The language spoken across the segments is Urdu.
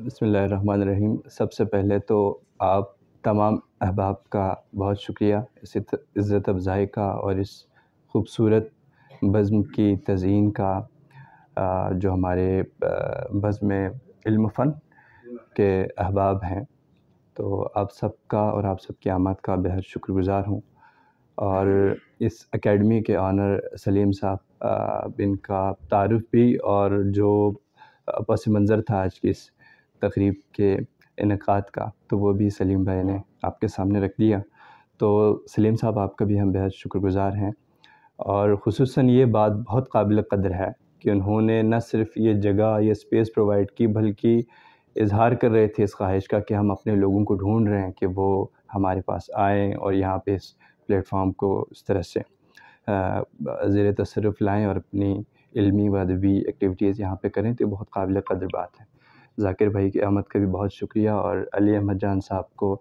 بسم اللہ الرحمن الرحیم۔ سب سے پہلے تو آپ تمام احباب کا بہت شکریہ اس عزت افزائی کا اور اس خوبصورت بزم کی تزئین کا، جو ہمارے بزم علم و فن کے احباب ہیں، تو آپ سب کا اور آپ سب کی آمد کا بہت شکر گزار ہوں۔ اور اس اکیڈمی کے آنر سلیم صاحب، ان کا تعارف بھی اور جو پس منظر تھا آج کی اس تقریب کے انعقاد کا، تو وہ بھی سلیم بھائی نے آپ کے سامنے رکھ دیا۔ تو سلیم صاحب، آپ کا بھی ہم بہت شکر گزار ہیں، اور خصوصاً یہ بات بہت قابل قدر ہے کہ انہوں نے نہ صرف یہ جگہ یہ اسپیس پرووائڈ کی، بلکہ اظہار کر رہے تھے اس خواہش کا کہ ہم اپنے لوگوں کو ڈھونڈ رہے ہیں کہ وہ ہمارے پاس آئیں اور یہاں پہ اس پلیٹ فارم کو اس طرح سے زیر تصرف لائیں اور اپنی علمی و ادبی ایکٹیویٹیز یہاں پہ کریں، تو یہ بہت قابل قدر بات ہے۔ ذاکر بھائی کی آمد کا بھی بہت شکریہ، اور علی احمد جان صاحب کو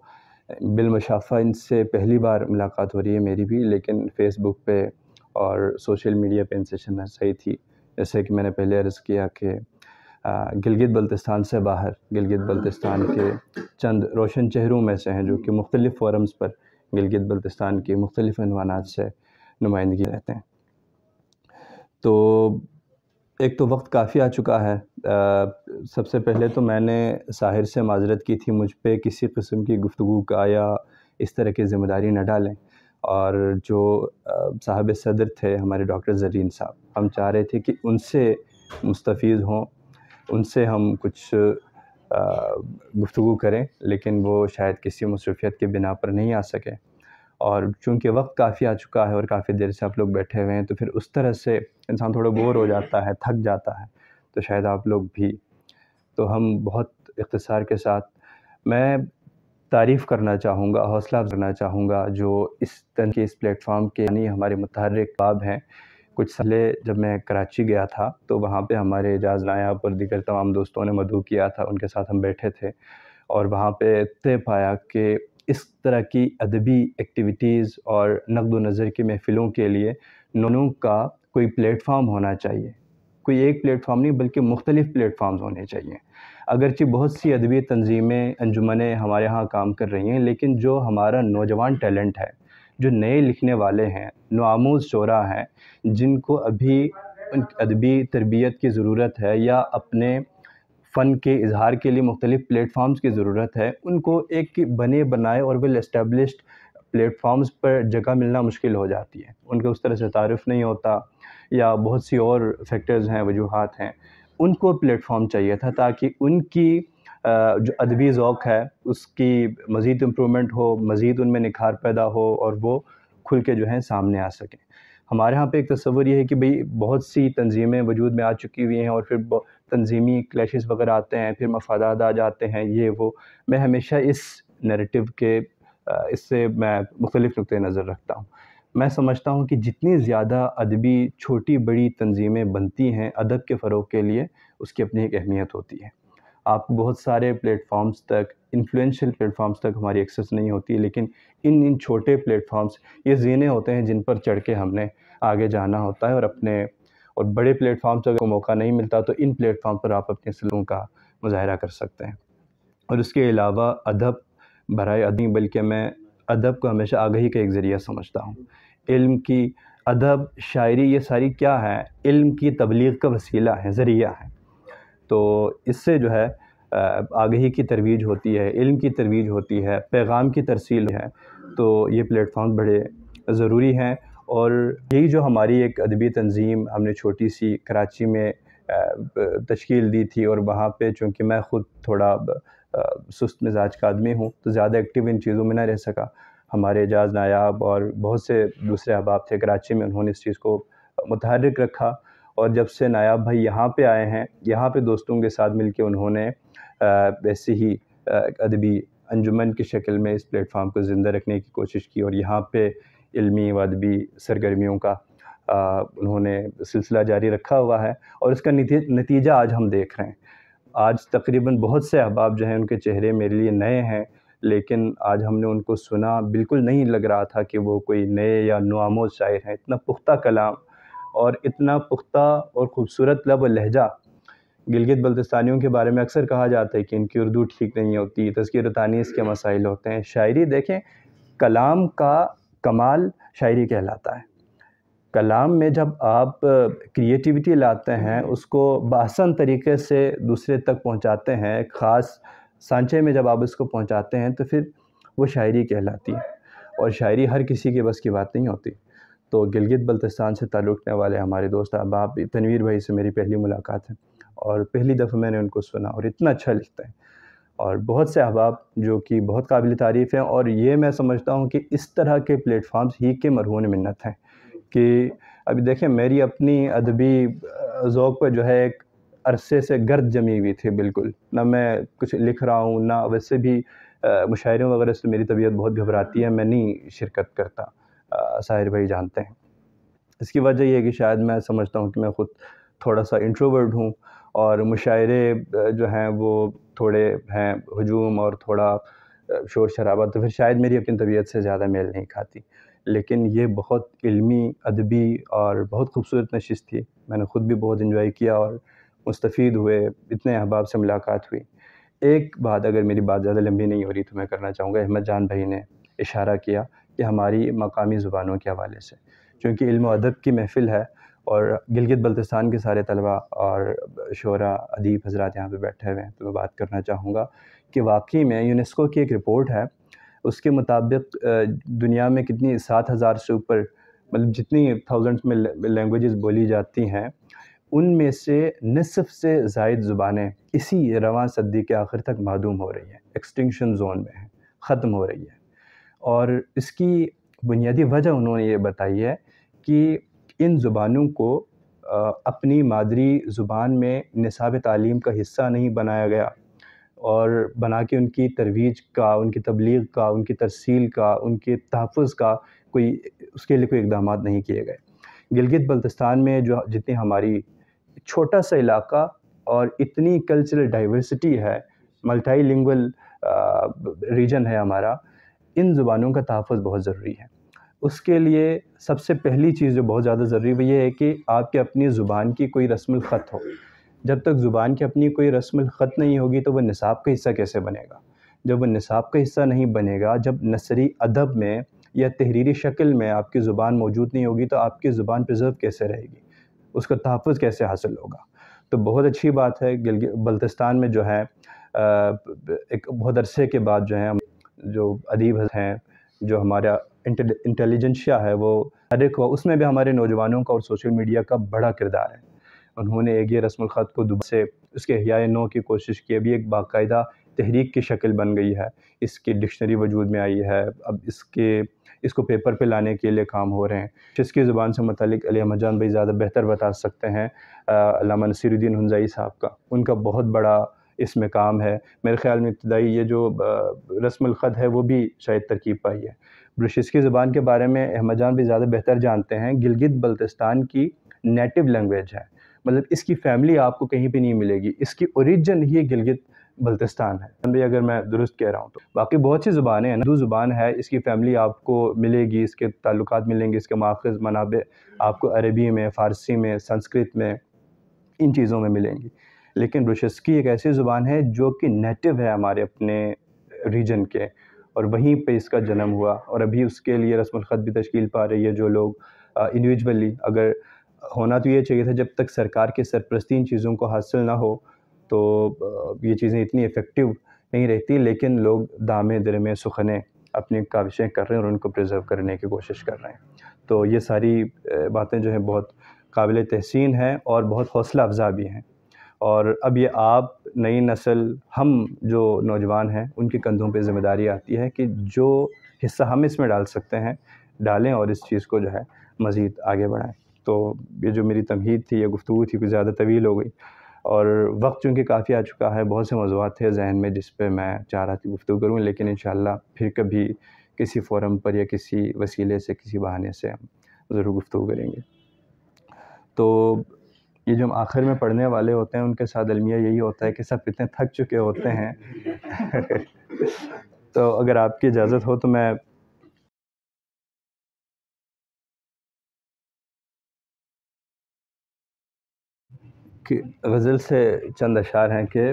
بالمشافہ ان سے پہلی بار ملاقات ہو رہی ہے میری بھی، لیکن فیس بک پہ اور سوشل میڈیا پہ ان سے صحیح تھی۔ جیسے کہ میں نے پہلے عرض کیا کہ گلگت بلتستان سے باہر، گلگت بلتستان کے چند روشن چہروں میں سے ہیں جو کہ مختلف فورمز پر گلگت بلتستان کی مختلف عنوانات سے نمائندگی رہتے ہیں۔ تو ایک تو وقت کافی آ چکا ہے۔ سب سے پہلے تو میں نے ساحر سے معذرت کی تھی، مجھ پہ کسی قسم کی گفتگو کا یا اس طرح کی ذمہ داری نہ ڈالیں، اور جو صاحب صدر تھے ہمارے ڈاکٹر زرین صاحب، ہم چاہ رہے تھے کہ ان سے مستفیض ہوں، ان سے ہم کچھ گفتگو کریں، لیکن وہ شاید کسی مصروفیت کے بنا پر نہیں آ سکے، اور چونکہ وقت کافی آ چکا ہے اور کافی دیر سے آپ لوگ بیٹھے ہوئے ہیں، تو پھر اس طرح سے انسان تھوڑا بور ہو جاتا ہے، تھک جاتا ہے، تو شاید آپ لوگ بھی۔ تو ہم بہت اختصار کے ساتھ، میں تعریف کرنا چاہوں گا، حوصلہ کرنا چاہوں گا جو اس طرح کے اس پلیٹ فارم کے یعنی ہمارے متحرک باب ہیں۔ کچھ سالے جب میں کراچی گیا تھا تو وہاں پہ ہمارے اعجاز نایاب اور دیگر تمام دوستوں نے مدعو کیا تھا، ان کے ساتھ ہم بیٹھے تھے، اور وہاں پہ طے پایا کہ اس طرح کی ادبی ایکٹیویٹیز اور نقد و نظر کی محفلوں کے لیے نونوں کا کوئی پلیٹ فارم ہونا چاہیے، کوئی ایک پلیٹ فارم نہیں بلکہ مختلف پلیٹ فارمز ہونے چاہیے۔ اگرچہ بہت سی ادبی تنظیمیں، انجمنیں ہمارے ہاں کام کر رہی ہیں، لیکن جو ہمارا نوجوان ٹیلنٹ ہے، جو نئے لکھنے والے ہیں، نوآموز شعراء ہیں، جن کو ابھی ان ادبی تربیت کی ضرورت ہے یا اپنے فن کے اظہار کے لیے مختلف پلیٹ فارمز کی ضرورت ہے، ان کو ایک بنے بنائے اور ویل اسٹیبلشڈ پلیٹ فارمز پر جگہ ملنا مشکل ہو جاتی ہے، ان کو اس طرح سے تعارف نہیں ہوتا، یا بہت سی اور فیکٹرز ہیں، وجوہات ہیں۔ ان کو پلیٹ فارم چاہیے تھا تاکہ ان کی جو ادبی ذوق ہے اس کی مزید امپرومنٹ ہو، مزید ان میں نکھار پیدا ہو، اور وہ کھل کے جو ہیں سامنے آ سکیں۔ ہمارے ہاں پہ ایک تصور یہ ہے کہ بھئی بہت سی تنظیمیں وجود میں آ چکی ہوئی ہیں، اور پھر تنظیمی کلیشز وغیرہ آتے ہیں، پھر مفادات آ جاتے ہیں، یہ وہ۔ میں ہمیشہ اس نیریٹو کے اس سے میں مختلف نقطۂ نظر رکھتا ہوں۔ میں سمجھتا ہوں کہ جتنی زیادہ ادبی چھوٹی بڑی تنظیمیں بنتی ہیں ادب کے فروغ کے لیے، اس کی اپنی ایک اہمیت ہوتی ہے۔ آپ کو بہت سارے پلیٹ فارمز تک، انفلوئنشل پلیٹ فارمز تک ہماری ایکسیس نہیں ہوتی، لیکن ان چھوٹے پلیٹ فارمز یہ زینے ہوتے ہیں جن پر چڑھ کے ہم نے آگے جانا ہوتا ہے، اور بڑے پلیٹ فارمز اگر موقع نہیں ملتا تو ان پلیٹ فارم پر آپ اپنے صلاحیتوں کا مظاہرہ کر سکتے ہیں۔ اور اس کے علاوہ ادب برائے ادبی، بلکہ میں ادب کو ہمیشہ آگہی کا ایک ذریعہ سمجھتا ہوں۔ علم کی، ادب، شاعری، یہ ساری کیا ہے؟ علم کی تبلیغ کا وسیلہ ہے، ذریعہ ہے۔ تو اس سے جو ہے آگہی کی ترویج ہوتی ہے، علم کی ترویج ہوتی ہے، پیغام کی ترسیل ہے، تو یہ پلیٹ فارم بڑے ضروری ہیں۔ اور یہی جو ہماری ایک ادبی تنظیم ہم نے چھوٹی سی کراچی میں تشکیل دی تھی، اور وہاں پہ چونکہ میں خود تھوڑا سست مزاج کا آدمی ہوں تو زیادہ ایکٹیو ان چیزوں میں نہ رہ سکا، ہمارے اعجاز نایاب اور بہت سے دوسرے احباب تھے کراچی میں، انہوں نے اس چیز کو متحرک رکھا، اور جب سے نایاب بھائی یہاں پہ آئے ہیں، یہاں پہ دوستوں کے ساتھ مل کے انہوں نے ویسے ہی ادبی انجمن کی شکل میں اس پلیٹ فارم کو زندہ رکھنے کی کوشش کی، اور یہاں پہ علمی و ادبی سرگرمیوں کا انہوں نے سلسلہ جاری رکھا ہوا ہے، اور اس کا نتیجہ آج ہم دیکھ رہے ہیں۔ آج تقریباً بہت سے احباب جو ہیں ان کے چہرے میرے لیے نئے ہیں، لیکن آج ہم نے ان کو سنا، بالکل نہیں لگ رہا تھا کہ وہ کوئی نئے یا نوآموز شاعر ہیں۔ اتنا پختہ کلام اور اتنا پختہ اور خوبصورت لب و لہجہ گلگت بلتستانیوں کے بارے میں اکثر کہا جاتا ہے کہ ان کی اردو ٹھیک نہیں ہوتی، تذکیر و تانیث کے مسائل ہوتے ہیں۔ شاعری دیکھیں، کلام کا کمال شاعری کہلاتا ہے۔ کلام میں جب آپ کریٹیوٹی لاتے ہیں، اس کو بآسان طریقے سے دوسرے تک پہنچاتے ہیں، ایک خاص سانچے میں جب آپ اس کو پہنچاتے ہیں تو پھر وہ شاعری کہلاتی ہے، اور شاعری ہر کسی کے بس کی بات نہیں ہوتی۔ تو گلگت بلتستان سے تعلق رکھنے والے ہمارے دوست احباب تنویر بھائی سے میری پہلی ملاقات ہے، اور پہلی دفعہ میں نے ان کو سنا، اور اتنا اچھا لکھتے ہیں، اور بہت سے احباب جو کہ بہت قابل تعریف ہیں، اور یہ میں سمجھتا ہوں کہ اس طرح کے پلیٹ فارمز ہی کے مرہون منت ہیں کہ ابھی دیکھیں میری اپنی ادبی ذوق پہ جو ہے ایک عرصے سے گرد جمی ہوئی تھی، بالکل نہ میں کچھ لکھ رہا ہوں، نہ ویسے بھی مشاعروں وغیرہ سے میری طبیعت بہت گھبراتی ہے، میں نہیں شرکت کرتا، ساحر بھائی جانتے ہیں۔ اس کی وجہ یہ ہے کہ شاید میں سمجھتا ہوں کہ میں خود تھوڑا سا انٹروورٹ ہوں، اور مشاعرے جو ہیں وہ تھوڑے ہیں ہجوم اور تھوڑا شور شرابہ، تو پھر شاید میری اپنی طبیعت سے زیادہ میل نہیں کھاتی۔ لیکن یہ بہت علمی، ادبی اور بہت خوبصورت نشست تھی، میں نے خود بھی بہت انجوائے کیا اور مستفید ہوئے، اتنے احباب سے ملاقات ہوئی۔ ایک بات، اگر میری بات زیادہ لمبی نہیں ہو رہی تو میں کرنا چاہوں گا، احمد جان بھائی نے اشارہ کیا کہ ہماری مقامی زبانوں کے حوالے سے، چونکہ علم و ادب کی محفل ہے، اور گلگت بلتستان کے سارے طلباء اور شعراء ادیب حضرات یہاں پہ بیٹھے ہوئے ہیں، تو میں بات کرنا چاہوں گا کہ واقعی میں یونیسکو کی ایک رپورٹ ہے، اس کے مطابق دنیا میں کتنی 7,000 سے اوپر، مطلب جتنی تھاؤزنڈ میں لینگویجز بولی جاتی ہیں، ان میں سے نصف سے زائد زبانیں اسی رواں صدی کے آخر تک معدوم ہو رہی ہیں، ایکسٹنکشن زون میں ہیں، ختم ہو رہی ہیں۔ اور اس کی بنیادی وجہ انہوں نے یہ بتائی ہے کہ ان زبانوں کو اپنی مادری زبان میں نصاب تعلیم کا حصہ نہیں بنایا گیا، اور بنا کے ان کی ترویج کا، ان کی تبلیغ کا، ان کی ترسیل کا، ان کے تحفظ کا اس کے لیے کوئی اقدامات نہیں کیے گئے۔ گلگت بلتستان میں جو جتنی ہماری چھوٹا سا علاقہ اور اتنی کلچرل ڈائیورسٹی ہے، ملٹائی لنگول ریجن ہے ہمارا، ان زبانوں کا تحفظ بہت ضروری ہے۔ اس کے لیے سب سے پہلی چیز جو بہت زیادہ ضروری ہے وہ یہ ہے کہ آپ کے اپنی زبان کی کوئی رسم الخط ہو۔ جب تک زبان کی اپنی کوئی رسم الخط نہیں ہوگی تو وہ نصاب کا حصہ کیسے بنے گا؟ جب وہ نصاب کا حصہ نہیں بنے گا، جب نثری ادب میں یا تحریری شکل میں آپ کی زبان موجود نہیں ہوگی، تو آپ کی زبان پرزرو کیسے رہے گی؟ اس کا تحفظ کیسے حاصل ہوگا؟ تو بہت اچھی بات ہے گلگت بلتستان میں جو ہے ایک بہت عرصے کے بعد جو ہے جو ادیب ہیں، جو ہمارا انٹیلیجنشیا ہے، وہ اس میں بھی ہمارے نوجوانوں کا اور سوشل میڈیا کا بڑا کردار ہے۔ انہوں نے ایک یہ رسم الخط کو دوبارہ سے اس کے احیاء نو کی کوشش کی، ابھی ایک باقاعدہ تحریک کی شکل بن گئی ہے، اس کی ڈکشنری وجود میں آئی ہے، اب اس کو پیپر پہ لانے کے لیے کام ہو رہے ہیں۔ جس کی زبان سے متعلق علی احمد جان بھائی زیادہ بہتر بتا سکتے ہیں، علامہ نصیر الدین ہنزائی صاحب کا، ان کا بہت بڑا اس میں کام ہے۔ میرے خیال میں ابتدائی یہ جو رسم الخط ہے وہ بھی شاید ترکیب پائی ہے۔ بلوچستان زبان کے بارے میں احمد جان بھی زیادہ بہتر جانتے ہیں، گلگت بلتستان کی نیٹو لینگویج ہے، مطلب اس کی فیملی آپ کو کہیں پہ نہیں ملے گی، اس کی اوریجن ہی گلگت بلتستان ہے، اگر میں درست کہہ رہا ہوں تو۔ باقی بہت سی زبانیں ہیں، اردو زبان ہے، اس کی فیملی آپ کو ملے گی، اس کے تعلقات ملیں گے، اس کے ماخذ منابع آپ کو عربی میں، فارسی میں، سنسکرت میں، ان چیزوں میں ملیں گی۔ لیکن بلوچستان ایک ایسی زبان ہے جو کہ نیٹو ہے ہمارے اپنے ریجن کے، اور وہیں پہ اس کا جنم ہوا، اور ابھی اس کے لیے رسم الخط بھی تشکیل پا رہی ہے۔ جو لوگ انڈیویجولی، اگر ہونا تو یہ چاہیے تھا جب تک سرکار کی سرپرستی ان چیزوں کو حاصل نہ ہو تو یہ چیزیں اتنی افیکٹو نہیں رہتی، لیکن لوگ دامے درمے سخنے اپنی کاوشیں کر رہے ہیں اور ان کو پریزرو کرنے کی کوشش کر رہے ہیں۔ تو یہ ساری باتیں جو ہیں بہت قابل تحسین ہیں اور بہت حوصلہ افزا بھی ہیں، اور اب یہ آپ، نئی نسل، ہم جو نوجوان ہیں ان کے کندھوں پہ ذمہ داری آتی ہے کہ جو حصہ ہم اس میں ڈال سکتے ہیں ڈالیں، اور اس چیز کو جو ہے مزید آگے بڑھائیں۔ تو یہ جو میری تمہید تھی، یہ گفتگو تھی، کچھ زیادہ طویل ہو گئی، اور وقت چونکہ کافی آ چکا ہے، بہت سے موضوعات تھے ذہن میں جس پہ میں چاہ رہا تھی گفتگو کروں، لیکن انشاءاللہ پھر کبھی کسی فورم پر یا کسی وسیلے سے، کسی بہانے سے ہم ضرور گفتگو کریں گے۔ تو یہ جو ہم آخر میں پڑھنے والے ہوتے ہیں ان کے ساتھ المیہ یہی ہوتا ہے کہ سب اتنے تھک چکے ہوتے ہیں تو اگر آپ کی اجازت ہو تو میں ایک غزل سے چند اشعار ہیں کہ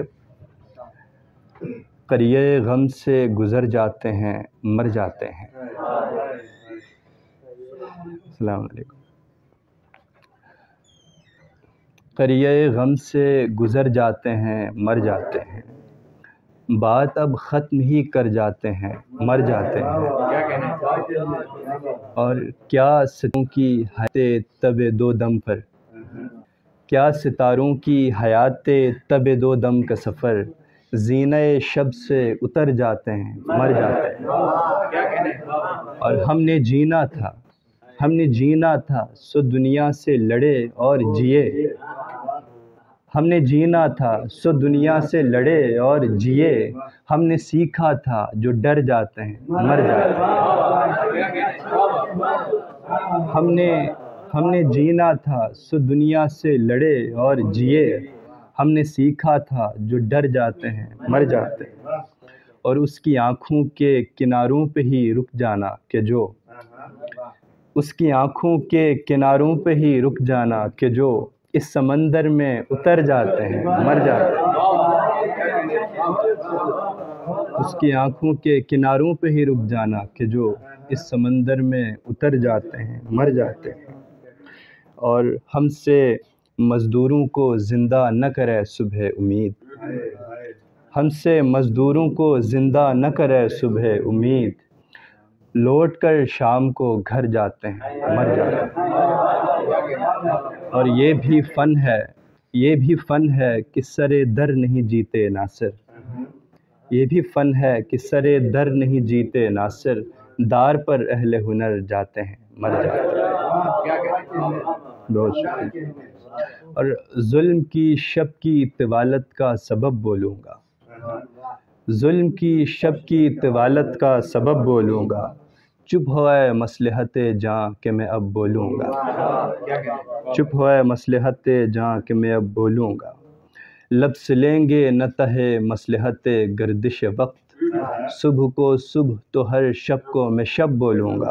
قریہ غم سے گزر جاتے ہیں مر جاتے ہیں. السلام علیکم. قریہ غم سے گزر جاتے ہیں مر جاتے ہیں، بات اب ختم ہی کر جاتے ہیں مر جاتے ہیں. اور کیا ستاروں کی حیات تب دو دم پر، کیا ستاروں کی حیات تب دو دم کا سفر، زینہ شب سے اتر جاتے ہیں مر جاتے ہیں. اور ہم نے جینا تھا سو دنیا سے لڑے اور جیے، ہم نے جینا تھا سو دنیا سے لڑے اور جیے، ہم نے سیکھا تھا جو ڈر جاتے ہیں مر جاتے ہیں. ہم نے جینا تھا سو دنیا سے لڑے اور جیے، ہم نے سیکھا تھا جو ڈر جاتے ہیں مر جاتے ہیں. اور اس کی آنکھوں کے کناروں پہ ہی رک جانا کہ جو، اس کی آنکھوں کے کناروں پہ ہی رک جانا کہ جو اس سمندر میں اتر جاتے ہیں مر جاتے ہیں. اس کی آنکھوں کے کناروں پہ ہی رک جانا کہ جو اس سمندر میں اتر جاتے ہیں مر جاتے ہیں. اور ہم سے مزدوروں کو زندہ نہ کرے صبح امید، ہم سے مزدوروں کو زندہ نہ کرے صبح امید، لوٹ کر شام کو گھر جاتے ہیں مر جاتے ہیں. اور یہ بھی فن ہے کہ سرے در نہیں جیتے ناصر، یہ بھی فن ہے کہ سرے در نہیں جیتے ناصر، دار پر اہل ہنر جاتے ہیں مر جاتے ہیں. بہت شکریہ. اور ظلم کی شب کی طوالت کا سبب بولوں گا، ظلم کی شب کی طوالت کا سبب بولوں گا، چپ ہوئے مصلحت جاں کہ میں اب بولوں گا، چپ ہوئے مصلحت جاں کہ میں اب بولوں گا. لب سلیں گے نہ تہے مصلحت گردش وقت، صبح کو صبح تو ہر شب کو میں شب بولوں گا.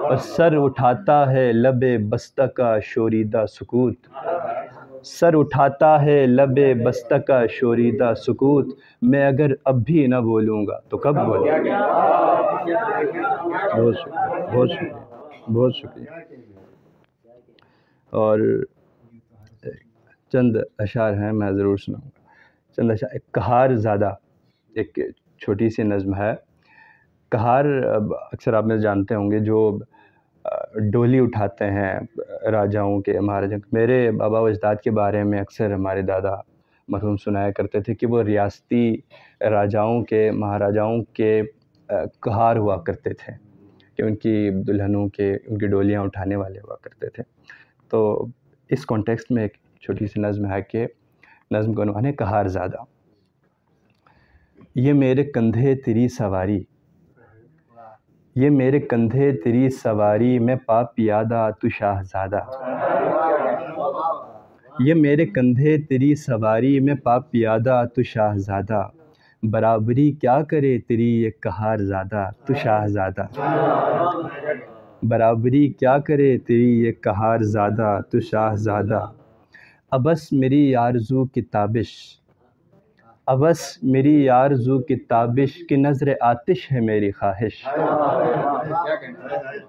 اور سر اٹھاتا ہے لب بستہ کا شوریدہ سکوت، سر اٹھاتا ہے لب بستہ کا شوریدہ سکوت، میں اگر اب بھی نہ بولوں گا تو کب بولوں گا. بہت شکریہ، بہت شکریہ، بہت شکریہ. اور چند اشعار ہیں میں ضرور سناؤں گا. چند اشعار. کہار زادہ ایک چھوٹی سی نظم ہے. کہار اکثر آپ میں جانتے ہوں گے جو ڈولی اٹھاتے ہیں راجاؤں کے مہاراجاؤں کے. میرے بابا و اجداد کے بارے میں اکثر ہمارے دادا مرحوم سنایا کرتے تھے کہ وہ ریاستی راجاؤں کے مہاراجاؤں کے کہار ہوا کرتے تھے، کہ ان کی دلہنوں کے ان کی ڈولیاں اٹھانے والے ہوا کرتے تھے. تو اس کانٹیکسٹ میں ایک چھوٹی سی نظم ہے کہ نظم کا عنوان ہے کہار زادہ. یہ میرے کندھے تیری سواری، یہ میرے کندھے تیری سواری، میں پا پیادہ تو شاہزادہ. یہ میرے کندھے تیری سواری، میں پا پیادہ تو شاہزادہ، برابری کیا کرے تیری یہ کہار زادہ تو شاہزادہ. برابری کیا کرے تیری یہ کہار زادہ تو شاہزادہ. ابس میری آرزو کی تابش، ابس میری آرزو کی تابش، کی نظر آتش ہے میری خواہش.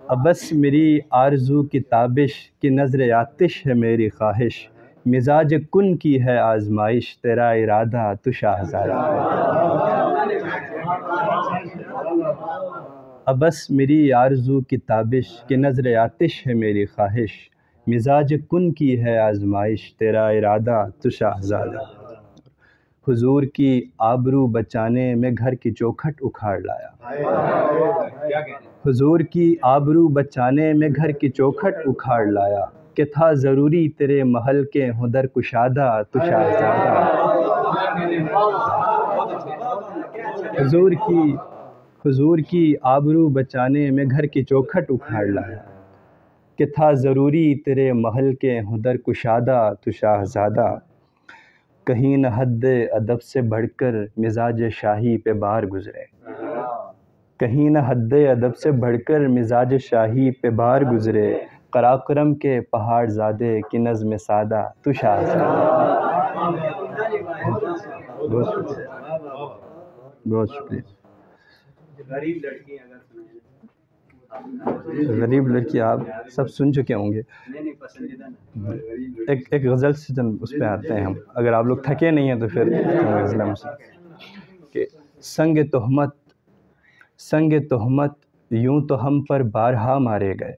ابس میری آرزو کی تابش، کی نظر آتش ہے میری خواہش، مزاج کن کی ہے آزمائش، تیرا ارادہ تو شاہزادہ. ابس میری آرزو کی تابش، کی نظر آتش ہے میری خواہش، مزاج کن کی ہے آزمائش، تیرا ارادہ تو شاہزادہ. حضور کی آبرو بچانے میں گھر کی چوکھٹ اکھاڑ لایا، حضور کی آبرو بچانے میں گھر کی چوکھٹ اکھاڑ لایا، کہ تھا ضروری تیرے محل کے ہوں در کشادہ تو شاہزادہ. حضور کی آبرو بچانے میں گھر کی چوکھٹ اکھاڑ لایا، کہ تھا ضروری تیرے محل کے ہوں در کشادہ تو شاہزادہ. کہیں نہ حد ادب سے بڑھ کر مزاج شاہی پہ بار گزرے، کہیں نہ حد ادب سے بڑھ کر مزاج شاہی پہ بار گزرے، قراقرم کے پہاڑ زادے کی نظم سادہ تو شاہ بہت شکریہ. غریب لڑکی آپ سب سن چکے ہوں گے. ایک غزل سے اس پہ آتے ہیں ہم، اگر آپ لوگ تھکے نہیں ہیں تو پھر غزل ہم سے کہ سنگ تہمت یوں تو ہم پر بارہا مارے گئے،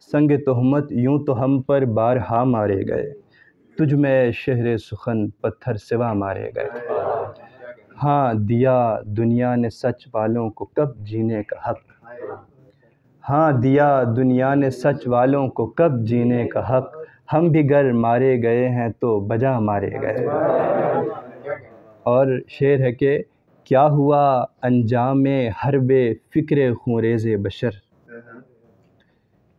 سنگ تہمت یوں تو ہم پر بارہا مارے گئے، تجھ میں شہر سخن پتھر سوا مارے گئے. ہاں دیا دنیا نے سچ والوں کو کب جینے کا حق، ہاں دیا دنیا نے سچ والوں کو کب جینے کا حق، ہم بھی گر مارے گئے ہیں تو بجا مارے گئے. اور شعر ہے کہ کیا ہوا انجام حرب فکر خونریز بشر،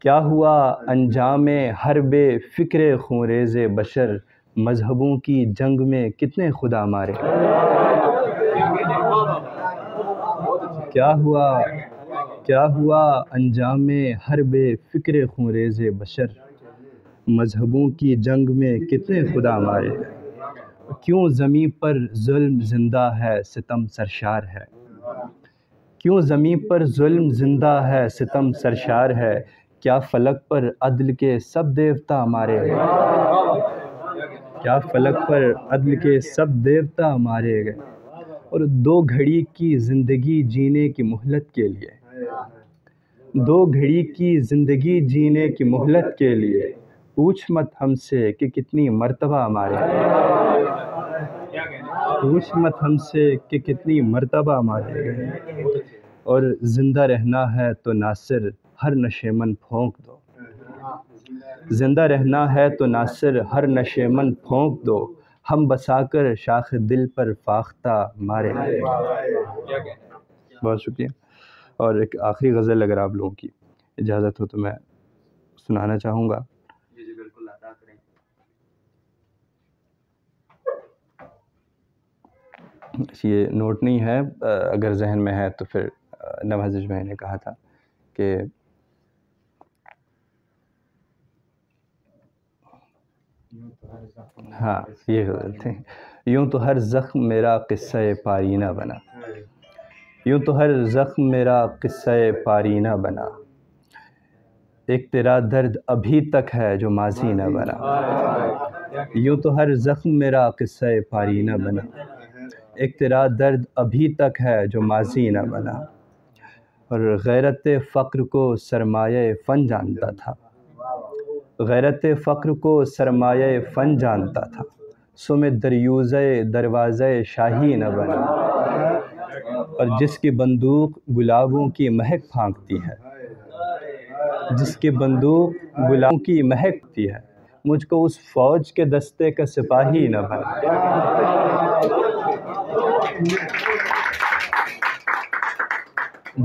کیا ہوا انجام حرب فکر خونریز بشر، مذہبوں کی جنگ میں کتنے خدا مارے گئے. کیا ہوا انجام حرب فکر خونریز بشر، مذہبوں کی جنگ میں کتنے خدا مارے گئے. کیوں زمیں پر ظلم زندہ ہے ستم سرشار ہے، کیوں زمیں پر ظلم زندہ ہے ستم سرشار ہے، کیا فلک پر عدل کے سب دیوتا مارے گئے، کیا فلک پر عدل کے سب دیوتا مارے گئے. اور دو گھڑی کی زندگی جینے کی مہلت کے لیے، دو گھڑی کی زندگی جینے کی مہلت کے لیے پوچھ مت ہم سے کہ کتنی مرتبہ مارے گئے، پوچھ مت ہم سے کہ کتنی مرتبہ مارے گئے. اور زندہ رہنا ہے تو ناصر ہر نشیمن پھونک دو، زندہ رہنا ہے تو ناصر ہر نشیمن پھونک دو، ہم بسا کر شاخ دل پر فاختہ مارے گئے. بہت شکریہ. اور ایک آخری غزل اگر آپ لوگوں کی اجازت ہو تو میں سنانا چاہوں گا. یہ نوٹ نہیں ہے، اگر ذہن میں ہے تو پھر نوازش بھائی نے کہا تھا کہ ہاں یہ غزل تھی. یوں تو ہر زخم میرا قصہ پارینہ بنا، یوں تو ہر زخم میرا قصہ پارینہ بنا، ایک تیرا درد ابھی تک ہے جو ماضی نہ بنا. یوں تو ہر زخم میرا قصہ پارینہ بنا، ایک تیرا درد ابھی تک ہے جو ماضی نہ بنا. اور غیرت فقر کو سرمایہ فن جانتا تھا، غیرت فقر کو سرمایہ فن جانتا تھا، سو میں دریوزے دروازے شاہی نہ بنا. اور جس کی بندوق گلابوں کی مہک پھانکتی ہے، جس کی بندوق گلابوں کی مہکتی ہے، مجھ کو اس فوج کے دستے کا سپاہی نہ بنا.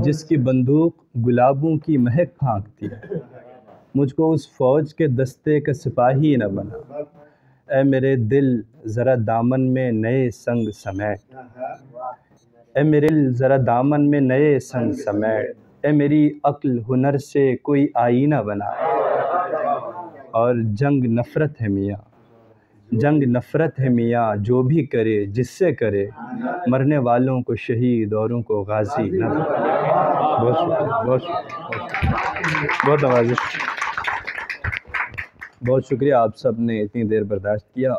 جس کی بندوق گلابوں کی مہک پھانکتی ہے، مجھ کو اس فوج کے دستے کا سپاہی نہ بنا. اے میرے دل ذرا دامن میں نئے سنگ سمیٹ، اے میرے دل ذرا دامن میں نئے سنگ سمیٹ، اے میری عقل ہنر سے کوئی آئینہ بنا. اور جنگ نفرت ہے میاں، جنگ نفرت ہے میاں، جو بھی کرے جس سے کرے، مرنے والوں کو شہید اوروں کو غازی نہ بنا. بہت شکریہ، بہت شکریہ، بہت نوازش. بہت شکریہ آپ سب نے اتنی دیر برداشت کیا.